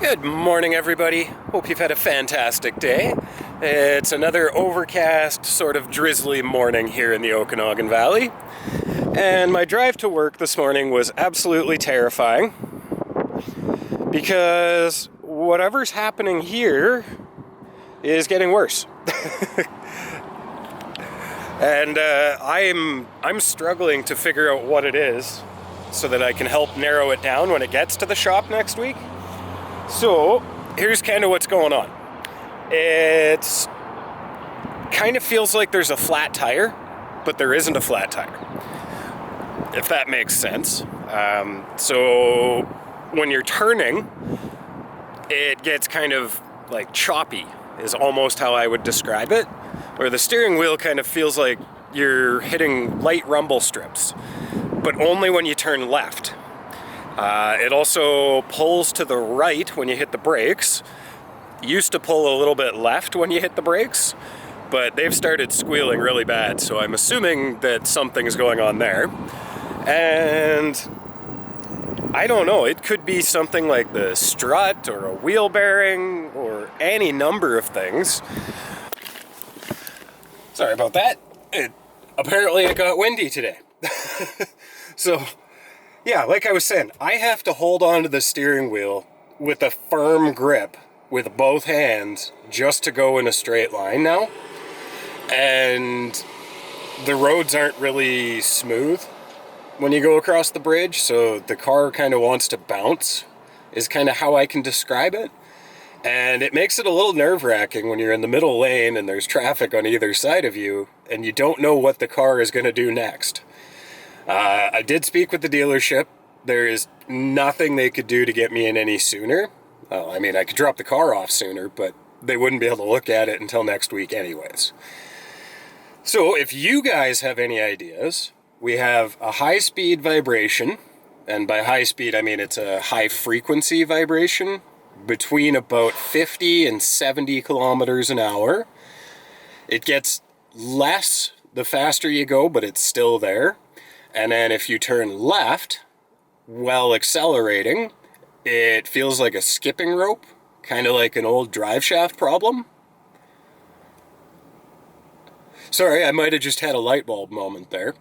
Good morning, everybody. Hope you've had a fantastic day. It's another overcast, sort of drizzly morning here in the Okanagan Valley. And my drive to work this morning was absolutely terrifying because whatever's happening here is getting worse. And I'm struggling to figure out what it is so that I can help narrow it down when it gets to the shop next week. So, here's kind of what's going on. It's kind of feels like there's a flat tire, but there isn't a flat tire, if that makes sense. So, when you're turning, it gets kind of like choppy, is almost how I would describe it. Where the steering wheel kind of feels like you're hitting light rumble strips, but only when you turn left. It also pulls to the right when you hit the brakes. Used to pull a little bit left when you hit the brakes, but they've started squealing really bad, so I'm assuming that something's going on there. And I don't know, it could be something like the strut or a wheel bearing or any number of things. Sorry about that. Apparently it got windy today. So, yeah, like I was saying, I have to hold on to the steering wheel with a firm grip with both hands just to go in a straight line now. And the roads aren't really smooth when you go across the bridge, so the car kind of wants to bounce, is kind of how I can describe it. And it makes it a little nerve-wracking when you're in the middle lane and there's traffic on either side of you and you don't know what the car is going to do next. I did speak with the dealership. There is nothing they could do to get me in any sooner. I mean, I could drop the car off sooner, but they wouldn't be able to look at it until next week anyways. So if you guys have any ideas, we have a high-speed vibration, and by high speed I mean it's a high-frequency vibration, between about 50 and 70 kilometers an hour. It gets less the faster you go, but it's still there. And then if you turn left while accelerating, it feels like a skipping rope, kind of like an old drive shaft problem. Sorry, I might have just had a light bulb moment there.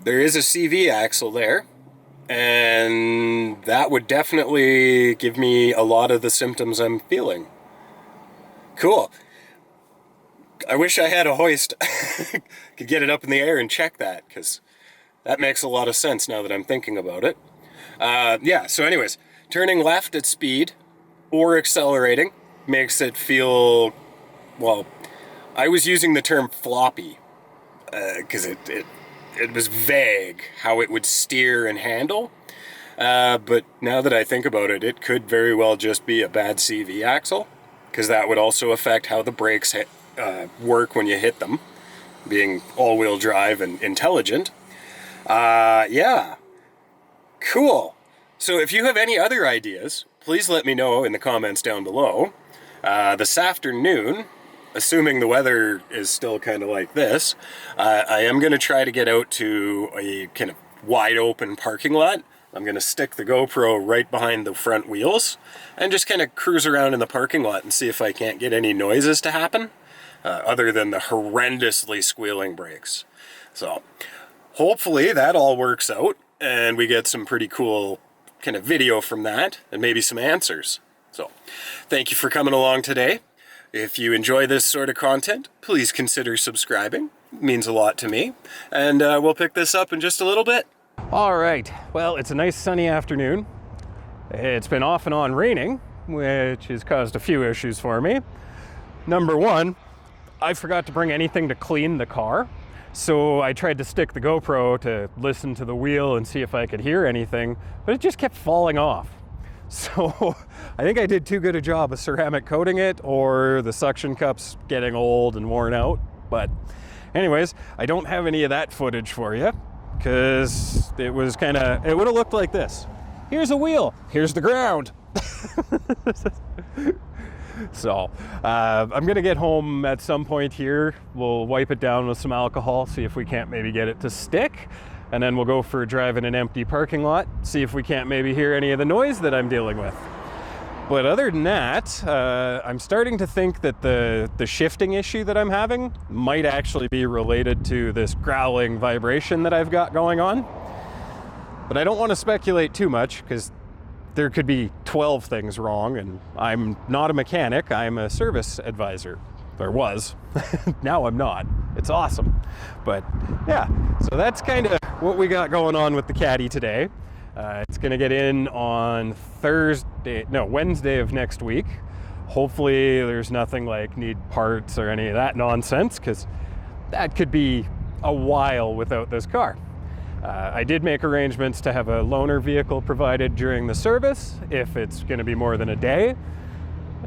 There is a CV axle there, and that would definitely give me a lot of the symptoms I'm feeling. Cool. I wish I had a hoist. Could get it up in the air and check that, because that makes a lot of sense now that I'm thinking about it. Yeah, so anyways, turning left at speed or accelerating makes it feel, well, I was using the term floppy because it was vague how it would steer and handle. But now that I think about it, it could very well just be a bad CV axle, because that would also affect how the brakes work when you hit them, being all-wheel drive and intelligent. Yeah, cool. So if you have any other ideas, please let me know in the comments down below. This afternoon, assuming the weather is still kind of like this, I am going to try to get out to a kind of wide open parking lot. I'm going to stick the GoPro right behind the front wheels and just kind of cruise around in the parking lot and see if I can't get any noises to happen, other than the horrendously squealing brakes. So hopefully that all works out and we get some pretty cool kind of video from that and maybe some answers. So thank you for coming along today. If you enjoy this sort of content, please consider subscribing. It means a lot to me. And we'll pick this up in just a little bit. All right, well, it's a nice sunny afternoon. It's been off and on raining, which has caused a few issues for me. Number one, I forgot to bring anything to clean the car. So I tried to stick the GoPro to listen to the wheel and see if I could hear anything, but it just kept falling off. So I think I did too good a job of ceramic coating it, or the suction cup's getting old and worn out. But anyways, I don't have any of that footage for you, because it was kind of, it would have looked like this. Here's a wheel, here's the ground. So I'm gonna get home at some point here. We'll wipe it down with some alcohol, see if we can't maybe get it to stick, and then we'll go for a drive in an empty parking lot, see if we can't maybe hear any of the noise that I'm dealing with. But other than that, I'm starting to think that the shifting issue that I'm having might actually be related to this growling vibration that I've got going on. But I don't want to speculate too much because there could be 12 things wrong, and I'm not a mechanic, I'm a service advisor. Or was. Now I'm not. It's awesome. But yeah, so that's kind of what we got going on with the Caddy today. It's going to get in on Wednesday of next week. Hopefully there's nothing like need parts or any of that nonsense, because that could be a while without this car. I did make arrangements to have a loaner vehicle provided during the service if it's going to be more than a day,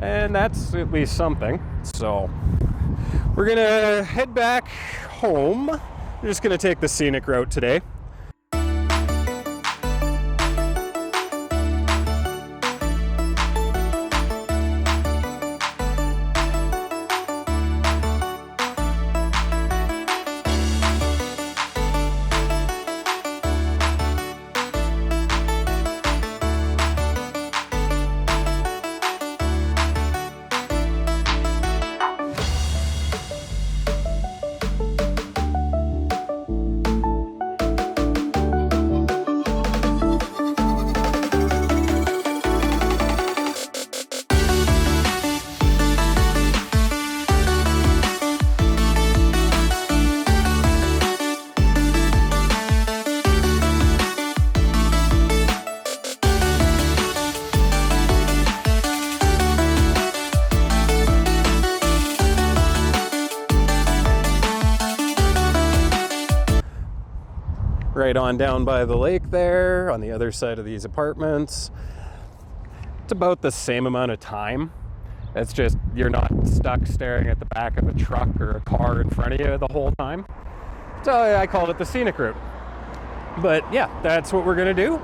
and that's at least something. So we're going to head back home. We're just going to take the scenic route today. Right on down by the lake there, on the other side of these apartments. It's about the same amount of time. It's just you're not stuck staring at the back of a truck or a car in front of you the whole time. So I called it the scenic route. But yeah, that's what we're gonna do.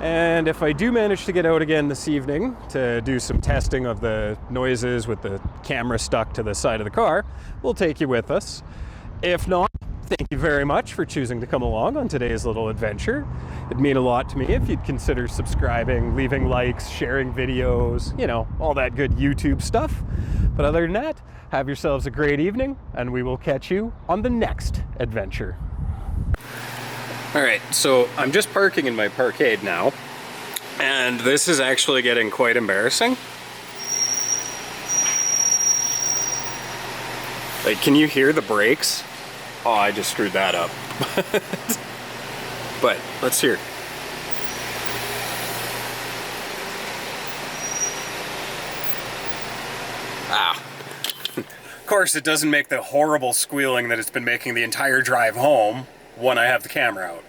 And if I do manage to get out again this evening to do some testing of the noises with the camera stuck to the side of the car, we'll take you with us. If not, thank you very much for choosing to come along on today's little adventure. It'd mean a lot to me if you'd consider subscribing, leaving likes, sharing videos, you know, all that good YouTube stuff. But other than that, have yourselves a great evening, and we will catch you on the next adventure. All right, so I'm just parking in my parkade now, and this is actually getting quite embarrassing. Like, can you hear the brakes? Oh, I just screwed that up. But let's hear. Ah. Of course, it doesn't make the horrible squealing that it's been making the entire drive home when I have the camera out.